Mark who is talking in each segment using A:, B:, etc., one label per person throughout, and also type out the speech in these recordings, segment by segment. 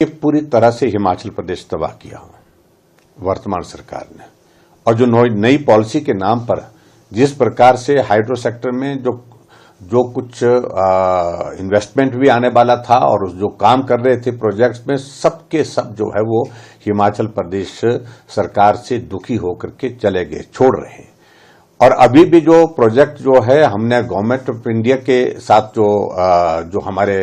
A: ये पूरी तरह से हिमाचल प्रदेश तबाह किया वर्तमान सरकार ने। और जो नई पॉलिसी के नाम पर जिस प्रकार से हाइड्रो सेक्टर में जो कुछ इन्वेस्टमेंट भी आने वाला था और जो काम कर रहे थे प्रोजेक्ट्स में, सबके सब जो है वो हिमाचल प्रदेश सरकार से दुखी होकर के चले गए, छोड़ रहे हैं। और अभी भी जो प्रोजेक्ट जो है हमने गवर्नमेंट ऑफ इंडिया के साथ जो हमारे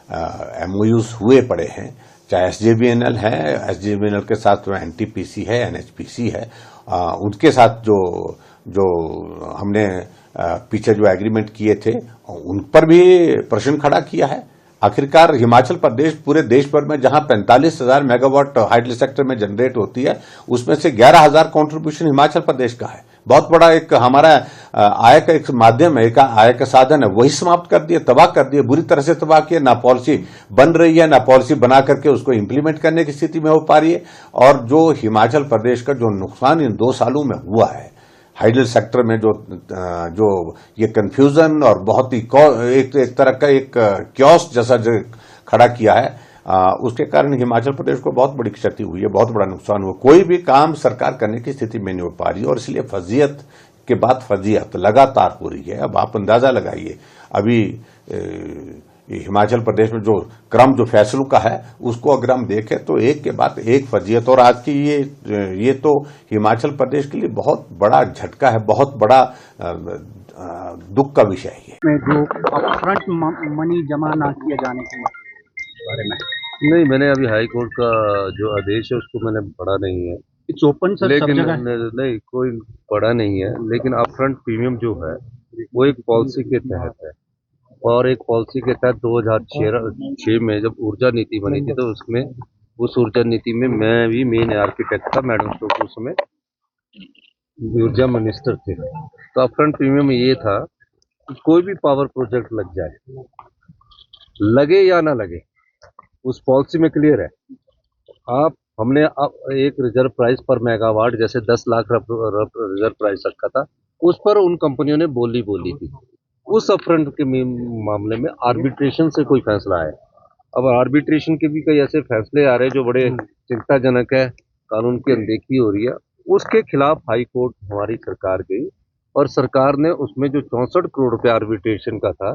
A: एमओयूज हुए पड़े हैं, चाहे एसजेवीएनएल है, एसजेवीएनएल के साथ एनटीपीसी है, एनएचपीसी है, उनके साथ जो हमने पीछे जो एग्रीमेंट किए थे उन पर भी प्रश्न खड़ा किया है। आखिरकार हिमाचल प्रदेश पूरे देश भर में जहां 45,000 मेगावाट हाइड्रो सेक्टर में जनरेट होती है, उसमें से 11,000 कंट्रीब्यूशन हिमाचल प्रदेश का है। बहुत बड़ा एक हमारा आय का एक माध्यम है, एक आय का साधन है, वही समाप्त कर दिए, तबाह कर दिए, बुरी तरह से तबाह किया। ना पॉलिसी बन रही है, ना पॉलिसी बना करके उसको इंप्लीमेंट करने की स्थिति में हो पा रही है। और जो हिमाचल प्रदेश का जो नुकसान इन 2 सालों में हुआ है हाइडल सेक्टर में, जो ये कंफ्यूजन और बहुत ही एक तरह का एक क्योस जैसा जो खड़ा किया है, उसके कारण हिमाचल प्रदेश को बहुत बड़ी क्षति हुई है, बहुत बड़ा नुकसान हुआ। कोई भी काम सरकार करने की स्थिति में नहीं हो पा रही है और इसलिए फजीयत के बाद फजीयत लगातार हो रही है। अब आप अंदाजा लगाइए, अभी हिमाचल प्रदेश में जो क्रम जो फैसलों का है उसको अगर हम देखें तो एक के बाद एक फजीयत। और आज की ये तो हिमाचल प्रदेश के लिए बहुत बड़ा झटका है, बहुत बड़ा दुख का विषय है।
B: में जो अपफ्रंट मनी जमा ना किए जाने के बारे में
C: नहीं, मैंने अभी हाई कोर्ट का जो आदेश है उसको मैंने पढ़ा नहीं है।
B: इट्स ओपन सर, सब
C: लेकिन
B: जगह
C: नहीं, कोई पढ़ा नहीं है। लेकिन अपफ्रंट प्रीमियम जो है वो एक पॉलिसी के तहत है, और एक पॉलिसी के तहत 2006 में जब ऊर्जा नीति बनी थी तो उसमें उस ऊर्जा नीति में मैं भी मेन आर्किटेक्ट था, मैडम स्टोक्स उस समय ऊर्जा मिनिस्टर थे। तो अपफ्रंट प्रीमियम ये था कि कोई भी पावर प्रोजेक्ट लग जाए, लगे या ना लगे, उस पॉलिसी में क्लियर है। हमने अब एक रिजर्व प्राइस पर मेगावाट जैसे 10 लाख रिजर्व प्राइस रखा था, उस पर उन कंपनियों ने बोली थी। उस अपफ्रंट के मामले में आर्बिट्रेशन से कोई फैसला आया। अब आर्बिट्रेशन के भी कई ऐसे फैसले आ रहे हैं जो बड़े चिंताजनक है, कानून की अनदेखी हो रही है। उसके खिलाफ हाई कोर्ट हमारी सरकार गई और सरकार ने उसमें जो 64 करोड़ रुपये आर्बिट्रेशन का था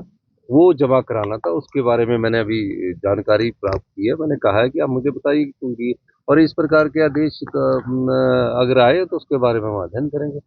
C: वो जमा कराना था। उसके बारे में मैंने अभी जानकारी प्राप्त की है। मैंने कहा है कि आप मुझे बताइए क्योंकि, और इस प्रकार के आदेश अगर आए तो उसके बारे में हम अध्ययन करेंगे।